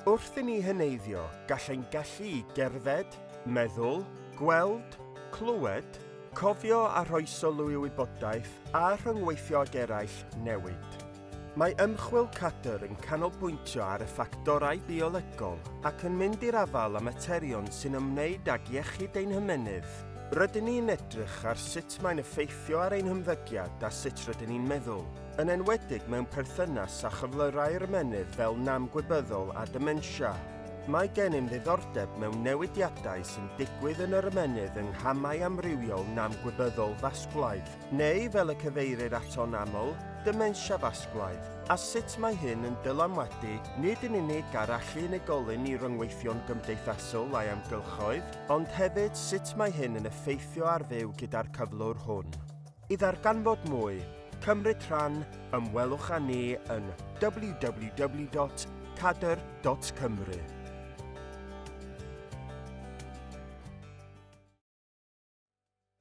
Wrth i ni heneiddio, gallai'n gallu i gerdded, meddwl, gweld, clywed, cofio a rhoi sylw i wybodaeth a rhwyngweithio ag eraill newid. Mae ymchwil CADR yn canolbwyntio ar y ffactorau biolegol ac yn mynd i'r afael a materion sy'n ymwneud ag iechyd ein hymenydd. Rydyn ni'n edrych ar sut mae'n effeithio ar ein hymddygiad a sut rydyn ni'n meddwl, yn enwedig mewn perthynas a chyflyrau'r ymenydd fel gwybyddiaeth a Dementia. Mae gennym ddiddordeb mewn newidiadau sy'n digwydd yn yr ymenydd yng nghamau amrywiol gwybyddiaeth fasglaidd, neu fel y cyfeirir ato'n aml, Dementia fasglaidd, a sut mae hyn yn dylanwadu nid yn unig ar allu unigolyn i ryngweithio'n gymdeithasol a'i amgylchoedd, ond hefyd sut mae hyn yn effeithio ar fyw gyda'r cyflwr hwn. I ddarganfod mwy, cymryd rhan, ymwelwch â ni yn www.cadr.cymru.